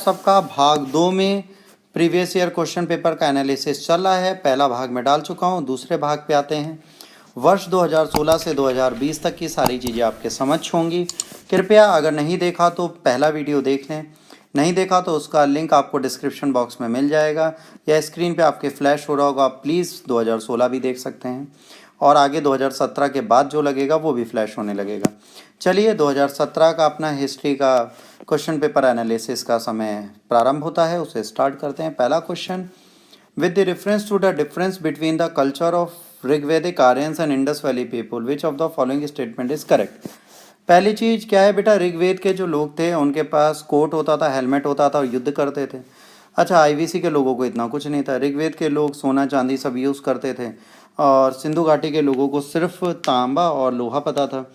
सबका भाग 2 में प्रीवियस ईयर क्वेश्चन पेपर का एनालिसिस चल रहा है। पहला भाग में डाल चुका हूँ, दूसरे भाग पे आते हैं। वर्ष 2016 से 2020 तक की सारी चीज़ें आपके समझ होंगी। कृपया अगर नहीं देखा तो पहला वीडियो देख लें, नहीं देखा तो उसका लिंक आपको डिस्क्रिप्शन बॉक्स में मिल जाएगा या स्क्रीन पे आपके फ्लैश हो रहा होगा। आप प्लीज़ 2016 भी देख सकते हैं और आगे 2017 के बाद जो लगेगा वो भी फ्लैश होने लगेगा। चलिए 2017 का अपना हिस्ट्री का क्वेश्चन पेपर एनालिसिस का समय प्रारंभ होता है, उसे स्टार्ट करते हैं। पहला question, with the reference to the difference between the culture of Rigvedic Aryans and Indus valley people which of the following statement is correct. पहली चीज़ क्या है बेटा, ऋग्वेद के जो लोग थे उनके पास कोट होता था, हेलमेट होता था और युद्ध करते थे। अच्छा, आईवीसी के लोगों को इतना कुछ नहीं था। ऋग्वेद के लोग सोना चांदी सब यूज़ करते थे और सिंधु घाटी के लोगों को सिर्फ तांबा और लोहा पता था।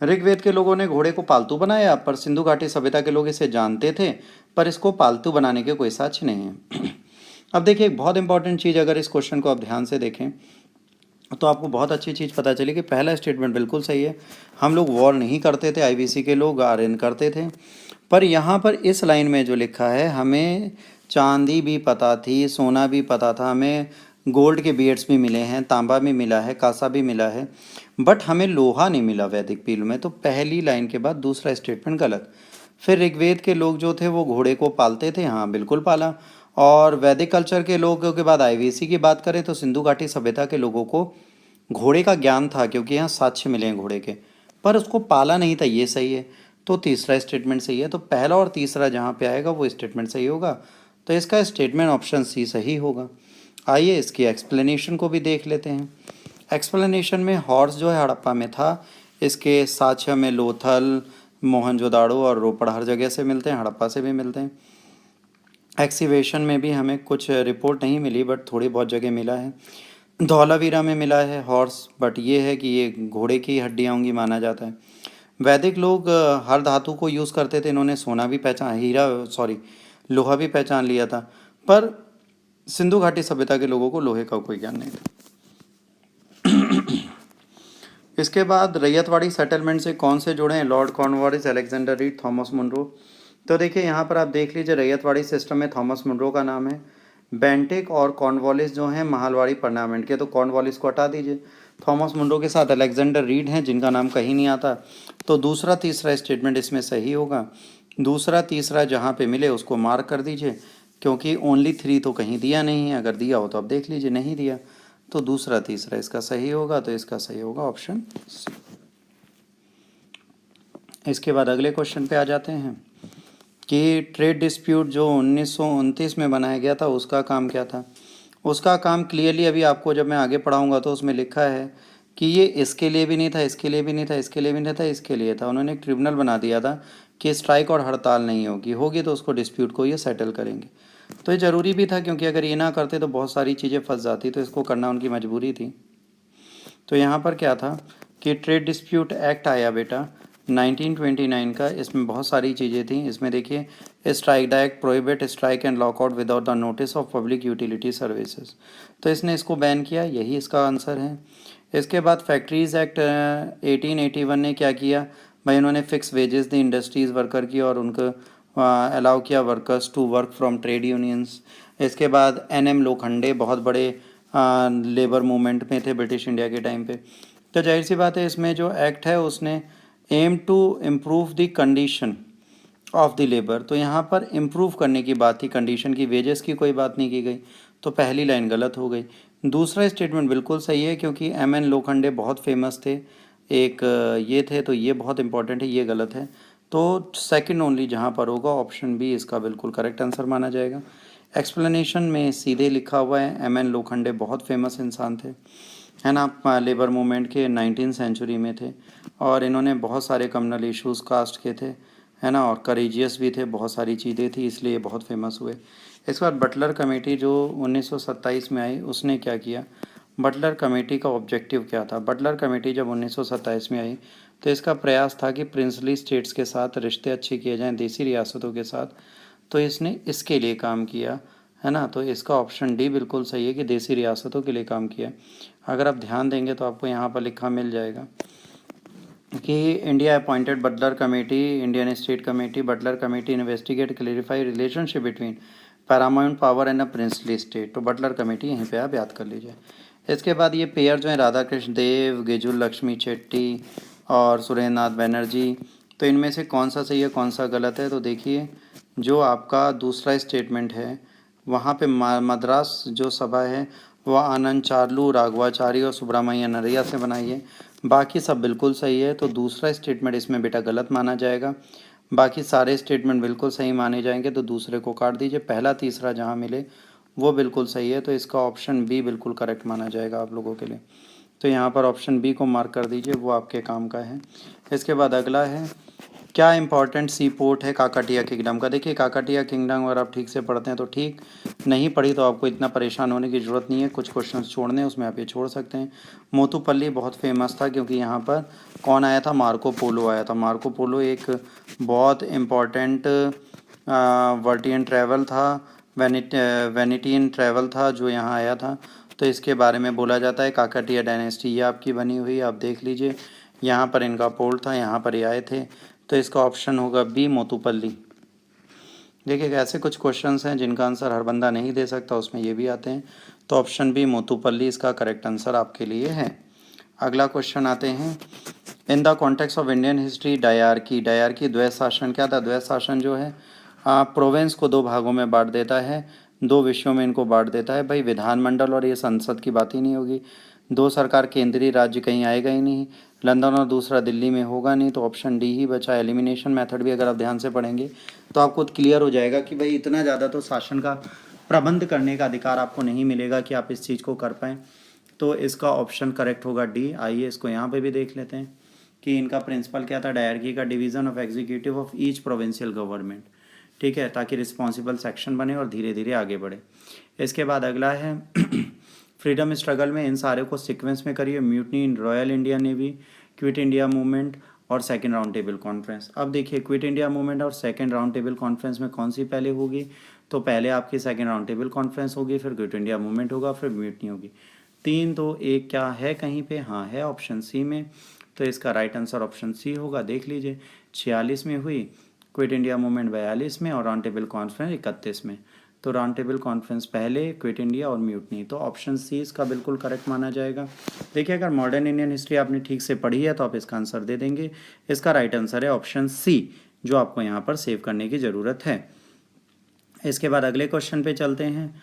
ऋग्वेद के लोगों ने घोड़े को पालतू बनाया, पर सिंधु घाटी सभ्यता के लोग इसे जानते थे, पर इसको पालतू बनाने के कोई साक्ष्य नहीं है। अब देखिए, एक बहुत इंपॉर्टेंट चीज़, अगर इस क्वेश्चन को आप ध्यान से देखें तो आपको बहुत अच्छी चीज़ पता चली कि पहला स्टेटमेंट बिल्कुल सही है। हम लोग वॉर नहीं करते थे, आईवीसी के लोग आर्यन करते थे। पर यहाँ पर इस लाइन में जो लिखा है, हमें चांदी भी पता थी, सोना भी पता था, हमें गोल्ड के बीड्स भी मिले हैं, तांबा भी मिला है, कांसा भी मिला है, बट हमें लोहा नहीं मिला वैदिक पीरियड में। तो पहली लाइन के बाद दूसरा स्टेटमेंट गलत। फिर ऋग्वेद के लोग जो थे वो घोड़े को पालते थे, हाँ बिल्कुल पाला। और वैदिक कल्चर के लोगों के बाद आईवीसी की बात करें तो सिंधु घाटी सभ्यता के लोगों को घोड़े का ज्ञान था, क्योंकि यहाँ साक्ष्य मिले हैं घोड़े के, पर उसको पाला नहीं था, ये सही है। तो तीसरा स्टेटमेंट सही है। तो पहला और तीसरा जहाँ पे आएगा वो स्टेटमेंट सही होगा। तो इसका स्टेटमेंट ऑप्शन सी सही होगा। आइए इसकी एक्सप्लेनेशन को भी देख लेते हैं। एक्सप्लेनेशन में हॉर्स जो है हड़प्पा में था, इसके साक्ष्य में लोथल, मोहनजोदाड़ो और रोपड़ हर जगह से मिलते हैं, हड़प्पा से भी मिलते हैं। एक्सीवेशन में भी हमें कुछ रिपोर्ट नहीं मिली, बट थोड़ी बहुत जगह मिला है। धौलावीरा में मिला है हॉर्स, बट ये है कि ये घोड़े की हड्डियाँ होंगी माना जाता है। वैदिक लोग हर धातु को यूज़ करते थे, इन्होंने सोना भी पहचान, लोहा भी पहचान लिया था, पर सिंधु घाटी सभ्यता के लोगों को लोहे का कोई ज्ञान नहीं था। इसके बाद रैयतवाड़ी सेटलमेंट से कौन से जुड़े हैं? Lord Cornwallis, Alexander Read, Thomas Munro. तो देखिए यहाँ पर आप देख लीजिए, रैयतवाड़ी सिस्टम में थॉमस मुनरो का नाम है। बेंटिक और कॉर्नवालिस जो हैं महालवाड़ी परनामेंट के, तो कॉर्नवालिस को हटा दीजिए। थॉमस मुनरो के साथ अलेक्जेंडर रीड हैं, जिनका नाम कहीं नहीं आता। तो दूसरा तीसरा स्टेटमेंट इसमें सही होगा। दूसरा तीसरा जहाँ पे मिले उसको मार्क कर दीजिए, क्योंकि ओनली 3 तो कहीं दिया नहीं है। अगर दिया हो तो आप देख लीजिए, नहीं दिया तो दूसरा तीसरा इसका सही होगा। तो इसका सही होगा ऑप्शन सी। इसके बाद अगले क्वेश्चन पे आ जाते हैं कि ट्रेड डिस्प्यूट जो 1929 में बनाया गया था उसका काम क्या था। उसका काम क्लियरली अभी आपको जब मैं आगे पढ़ाऊँगा तो उसमें लिखा है कि ये इसके लिए भी नहीं था, इसके लिए भी नहीं था, इसके लिए भी नहीं था, इसके लिए था। उन्होंने एक ट्रिब्यूनल बना दिया था कि स्ट्राइक और हड़ताल नहीं होगी तो उसको डिस्प्यूट को ये सेटल करेंगे। तो ये ज़रूरी भी था, क्योंकि अगर ये ना करते तो बहुत सारी चीज़ें फंस जाती, तो इसको करना उनकी मजबूरी थी। तो यहाँ पर क्या था कि ट्रेड डिस्प्यूट एक्ट आया बेटा 1929 का। इसमें बहुत सारी चीज़ें थी। इसमें देखिए, strike the act prohibit strike and lockout without the notice of public utility services. तो इसने इसको बैन किया, यही इसका आंसर है। इसके बाद फैक्ट्रीज़ एक्ट 1881 ने क्या किया भाई, उन्होंने फिक्स वेजेस दी इंडस्ट्रीज़ वर्कर की और उनको अलाउ किया workers to work from trade unions. इसके बाद एनएम लोखंडे बहुत बड़े लेबर मूवमेंट में थे ब्रिटिश इंडिया के टाइम पे। तो जाहिर सी बात है, इसमें जो एक्ट है उसने aim to improve the condition of the labour. तो यहाँ पर इम्प्रूव करने की बात थी, कंडीशन की, वेजेस की कोई बात नहीं की गई। तो पहली लाइन गलत हो गई। दूसरा स्टेटमेंट बिल्कुल सही है, क्योंकि एम एन लोखंडे बहुत फेमस थे, एक ये थे, तो ये बहुत इंपॉर्टेंट है, ये गलत है। तो सेकंड ओनली जहाँ पर होगा ऑप्शन बी इसका बिल्कुल करेक्ट आंसर माना जाएगा। एक्सप्लेनेशन में सीधे लिखा हुआ है एम एन लोखंडे बहुत फेमस इंसान थे, है ना, लेबर मूवमेंट के 19th सेंचुरी में थे, और इन्होंने बहुत सारे कम्युनल इश्यूज़ कास्ट के थे, है ना, और करेजियस भी थे, बहुत सारी चीज़ें थी, इसलिए बहुत फेमस हुए। इसके बाद बटलर कमेटी जो 1927 में आई, उसने क्या किया? बटलर कमेटी का ऑब्जेक्टिव क्या था? बटलर कमेटी जब 1927 में आई तो इसका प्रयास था कि प्रिंसली स्टेट्स के साथ रिश्ते अच्छे किए जाएं, देसी रियासतों के साथ। तो इसने इसके लिए काम किया, है ना। तो इसका ऑप्शन डी बिल्कुल सही है कि देसी रियासतों के लिए काम किया। अगर आप ध्यान देंगे तो आपको यहाँ पर लिखा मिल जाएगा कि India appointed Butler committee, Indian state committee, Butler committee investigate clarify relationship between Paramount power and a princely state. तो बटलर कमेटी यहीं पे आप याद कर लीजिए। इसके बाद ये पेयर जो है राधा कृष्ण देव, गिजुल लक्ष्मी चेट्टी और सुरेंद्र नाथ बनर्जी, तो इनमें से कौन सा सही है कौन सा गलत है? तो देखिए जो आपका दूसरा स्टेटमेंट है वहाँ पे मद्रास जो सभा है वह आनंद चार्लू, राघवाचारी और सुब्रमण्य नरिया से बनाई है। बाकी सब बिल्कुल सही है, तो दूसरा स्टेटमेंट इसमें बेटा गलत माना जाएगा। बाकी सारे स्टेटमेंट बिल्कुल सही माने जाएंगे, तो दूसरे को काट दीजिए। पहला तीसरा जहाँ मिले वो बिल्कुल सही है, तो इसका ऑप्शन बी बिल्कुल करेक्ट माना जाएगा आप लोगों के लिए। तो यहाँ पर ऑप्शन बी को मार्क कर दीजिए, वो आपके काम का है। इसके बाद अगला है क्या इंपॉर्टेंट सी पोर्ट है काकाटिया किंगडम का? देखिए काकाटिया किंगडम अगर आप ठीक से पढ़ते हैं तो ठीक, नहीं पढ़ी तो आपको इतना परेशान होने की ज़रूरत नहीं है। कुछ क्वेश्चंस छोड़ने हैं उसमें आप ये छोड़ सकते हैं। मोतुपल्ली बहुत फेमस था क्योंकि यहाँ पर कौन आया था? मार्को पोलो आया था। मार्को पोलो एक बहुत इम्पॉर्टेंट वर्टियन ट्रैवल था, वेनेटियन ट्रैवल था जो यहाँ आया था। तो इसके बारे में बोला जाता है। काकाटिया डायनेस्टी ये आपकी बनी हुई, आप देख लीजिए। यहाँ पर इनका पोर्ट था, यहाँ पर ये आए थे। तो इसका ऑप्शन होगा बी मोतुपल्ली। देखिए ऐसे कुछ क्वेश्चंस हैं जिनका आंसर हर बंदा नहीं दे सकता, उसमें ये भी आते हैं। तो ऑप्शन बी मोतुपल्ली इसका करेक्ट आंसर आपके लिए है। अगला क्वेश्चन आते हैं, in the context of Indian history dyarchy, dyarchy द्वैत शासन क्या था? द्वैत शासन जो है प्रोविंस को दो भागों में बांट देता है, दो विषयों में इनको बांट देता है। भाई विधानमंडल और ये संसद की बात ही नहीं होगी। दो सरकार केंद्रीय राज्य कहीं आएगा ही नहीं, लंदन और दूसरा दिल्ली में होगा नहीं, तो ऑप्शन डी ही बचा। एलिमिनेशन मेथड भी अगर आप ध्यान से पढ़ेंगे तो आपको क्लियर हो जाएगा कि भाई इतना ज़्यादा तो शासन का प्रबंध करने का अधिकार आपको नहीं मिलेगा कि आप इस चीज़ को कर पाएँ। तो इसका ऑप्शन करेक्ट होगा डी। आइए इसको यहाँ पे भी देख लेते हैं कि इनका प्रिंसिपल क्या था डायरकी का? Division of executive of each provincial government, ठीक है, ताकि रिस्पॉन्सिबल सेक्शन बने और धीरे धीरे आगे बढ़े। इसके बाद अगला है फ्रीडम स्ट्रगल में इन सारे को सीक्वेंस में करिए। Mutiny in Royal Indian Navy, quit India movement और सेकेंड राउंड टेबल कॉन्फ्रेंस। अब देखिए क्विट इंडिया मूवमेंट और सेकेंड राउंड टेबल कॉन्फ्रेंस में कौन सी पहले होगी? तो पहले आपकी सेकेंड राउंड टेबल कॉन्फ्रेंस होगी, फिर क्विट इंडिया मूवमेंट होगा, फिर म्यूटनी होगी। 3 2 1 क्या है कहीं पे? हाँ है ऑप्शन सी में। तो इसका राइट आंसर ऑप्शन सी होगा। देख लीजिए 46 में हुई, क्विट इंडिया मूवमेंट 42 में और राउंड टेबल कॉन्फ्रेंस 31 में। तो राउंड टेबल कॉन्फ्रेंस पहले, क्विट इंडिया और म्यूटनी। तो ऑप्शन सी इसका बिल्कुल करेक्ट माना जाएगा। देखिए अगर मॉडर्न इंडियन हिस्ट्री आपने ठीक से पढ़ी है तो आप इसका आंसर दे देंगे। इसका राइट आंसर है ऑप्शन सी, जो आपको यहाँ पर सेव करने की ज़रूरत है। इसके बाद अगले क्वेश्चन पे चलते हैं।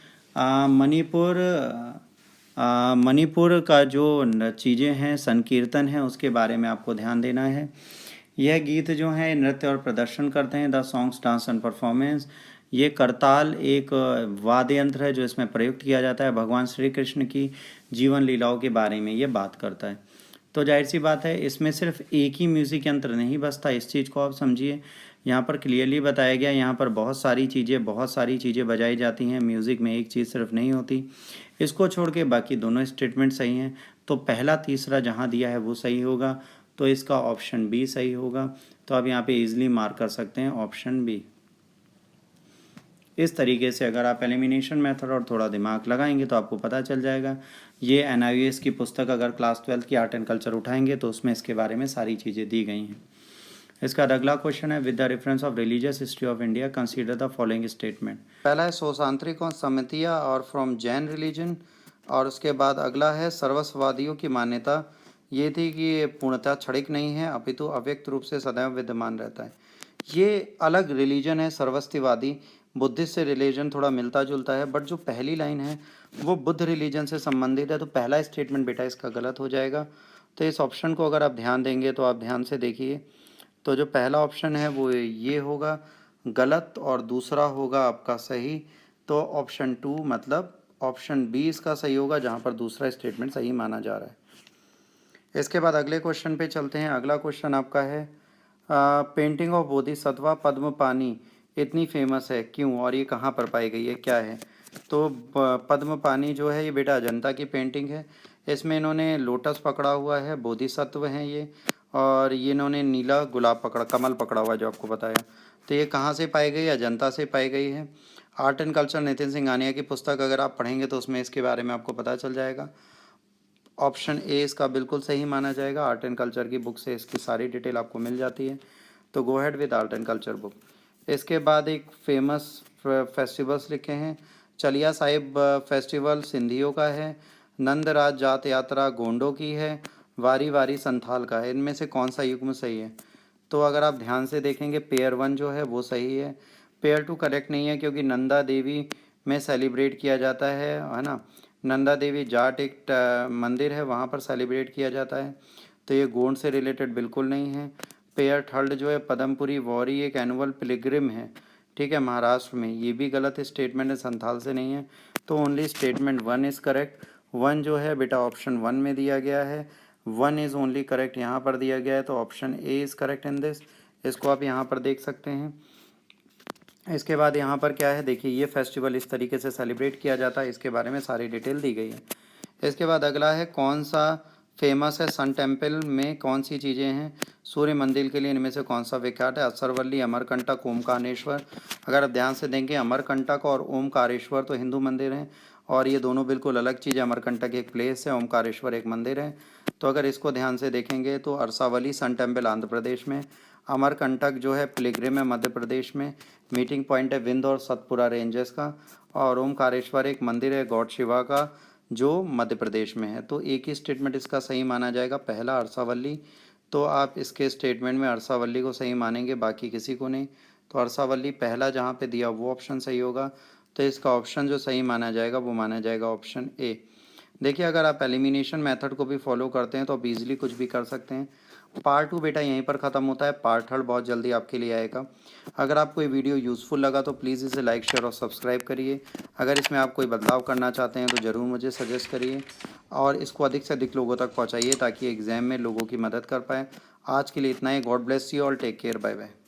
मणिपुर का जो चीज़ें हैं, संकीर्तन है, उसके बारे में आपको ध्यान देना है। यह गीत जो है नृत्य और प्रदर्शन करते हैं। The songs dance and performance, ये करताल एक वाद्य यंत्र है जो इसमें प्रयुक्त किया जाता है। भगवान श्री कृष्ण की जीवन लीलाओं के बारे में ये बात करता है। तो जाहिर सी बात है इसमें सिर्फ एक ही म्यूज़िक यंत्र नहीं बजता, इस चीज़ को आप समझिए। यहाँ पर क्लियरली बताया गया, यहाँ पर बहुत सारी चीज़ें बजाई जाती हैं। म्यूज़िक में एक चीज़ सिर्फ नहीं होती। इसको छोड़ के बाकी दोनों स्टेटमेंट सही हैं। तो पहला तीसरा जहाँ दिया है वो सही होगा, तो इसका ऑप्शन बी सही होगा। तो आप यहाँ पे इजीली मार्क कर सकते हैं ऑप्शन बी। इस तरीके से अगर आप एलिमिनेशन मेथड और थोड़ा दिमाग लगाएंगे तो आपको पता चल जाएगा। ये NIOS की पुस्तक अगर क्लास 12 की आर्ट एंड कल्चर उठाएंगे तो उसमें इसके बारे में सारी चीज़ें दी गई हैं। इसका अगला क्वेश्चन है, with the reference of religious history of India consider the following statement. पहला है सोसांत्रिक और समितियाँ और फ्रॉम जैन रिलीजन, और उसके बाद अगला है सर्वस्ववादियों की मान्यता ये थी कि ये पूर्णतः क्षणिक नहीं है अपितु अव्यक्त रूप से सदैव विद्यमान रहता है। ये अलग रिलीजन है सर्वस्तिवादी, बुद्धिस्ट से रिलीजन थोड़ा मिलता जुलता है, बट जो पहली लाइन है वो बुद्ध रिलीजन से संबंधित है। तो पहला स्टेटमेंट बेटा इसका गलत हो जाएगा। तो इस ऑप्शन को अगर आप ध्यान देंगे तो आप ध्यान से देखिए, तो जो पहला ऑप्शन है वो ये होगा गलत और दूसरा होगा आपका सही। तो ऑप्शन 2 मतलब ऑप्शन बी इसका सही होगा, जहाँ पर दूसरा स्टेटमेंट सही माना जा रहा है। इसके बाद अगले क्वेश्चन पे चलते हैं। अगला क्वेश्चन आपका है, पेंटिंग ऑफ बोधिसत्वा पद्मपानी इतनी फेमस है क्यों और ये कहाँ पर पाई गई है, क्या है? तो पद्मपानी जो है ये बेटा अजंता की पेंटिंग है। इसमें इन्होंने लोटस पकड़ा हुआ है, बोधिसत्व हैं ये, और ये इन्होंने नीला गुलाब पकड़ा, कमल पकड़ा हुआ है जो आपको बताया। तो ये कहाँ से पाई गई? अजंता से पाई गई है। Art and culture Nitin Singhania की पुस्तक अगर आप पढ़ेंगे तो उसमें इसके बारे में आपको पता चल जाएगा। ऑप्शन ए इसका बिल्कुल सही माना जाएगा। आर्ट एंड कल्चर की बुक से इसकी सारी डिटेल आपको मिल जाती है, तो go ahead with art and culture book. इसके बाद एक फेमस फेस्टिवल्स लिखे हैं। चलिया साहिब फेस्टिवल सिंधियों का है, नंदराज जात यात्रा गोंडों की है, वारी वारी संथाल का है। इनमें से कौन सा युग्म सही है? तो अगर आप ध्यान से देखेंगे पेयर 1 जो है वो सही है, पेयर 2 करेक्ट नहीं है, क्योंकि नंदा देवी में सेलिब्रेट किया जाता है ना। नंदा देवी जाट एक मंदिर है, वहाँ पर सेलिब्रेट किया जाता है, तो ये गोंड से रिलेटेड बिल्कुल नहीं है। पेयर थर्ड जो है पदमपुरी वॉरी एक एनुअल पिलग्रिम है, ठीक है, महाराष्ट्र में, ये भी गलत स्टेटमेंट है, संथाल से नहीं है। तो ओनली स्टेटमेंट 1 इज़ करेक्ट। 1 जो है बेटा ऑप्शन 1 में दिया गया है, 1 इज़ ओनली करेक्ट यहाँ पर दिया गया है, तो option A is correct in this. इसको आप यहाँ पर देख सकते हैं। इसके बाद यहाँ पर क्या है, देखिए ये फेस्टिवल इस तरीके से सेलिब्रेट किया जाता है, इसके बारे में सारी डिटेल दी गई है। इसके बाद अगला है कौन सा फेमस है सन टेम्पल में कौन सी चीज़ें हैं सूर्य मंदिर के लिए, इनमें से कौन सा विख्यात है? असरवल्ली, अमरकंटक, ओमकारेश्वर। अगर आप ध्यान से देंगे अमरकंटक और ओमकारेश्वर तो हिंदू मंदिर हैं, और ये दोनों बिल्कुल अलग चीज़ है। अमरकंटक एक प्लेस है, ओमकारेश्वर एक मंदिर है। तो अगर इसको ध्यान से देखेंगे तो अरसावली सन टेम्पल आंध्र प्रदेश में, अमरकंटक जो है पिलग्रिम है मध्य प्रदेश में, मीटिंग पॉइंट है विंध्य और सतपुरा रेंजेस का, और ओमकारेश्वर एक मंदिर है गॉड शिवा का जो मध्य प्रदेश में है। तो एक ही स्टेटमेंट इसका सही माना जाएगा, पहला अरसावली। तो आप इसके स्टेटमेंट में अरसावली को सही मानेंगे, बाकी किसी को नहीं। तो अरसावली पहला जहाँ पे दिया वो ऑप्शन सही होगा। तो इसका ऑप्शन जो सही माना जाएगा वो माना जाएगा ऑप्शन ए। देखिए अगर आप एलिमिनेशन मेथड को भी फॉलो करते हैं तो आप इजीली कुछ भी कर सकते हैं। पार्ट 2 बेटा यहीं पर ख़त्म होता है, पार्ट 3 बहुत जल्दी आपके लिए आएगा। अगर आपको ये वीडियो यूज़फुल लगा तो प्लीज़ इसे लाइक शेयर और सब्सक्राइब करिए। अगर इसमें आप कोई बदलाव करना चाहते हैं तो ज़रूर मुझे सजेस्ट करिए, और इसको अधिक से अधिक लोगों तक पहुँचाइए ताकि एग्ज़ाम में लोगों की मदद कर पाएँ। आज के लिए इतना ही। God bless you all, take care, bye bye.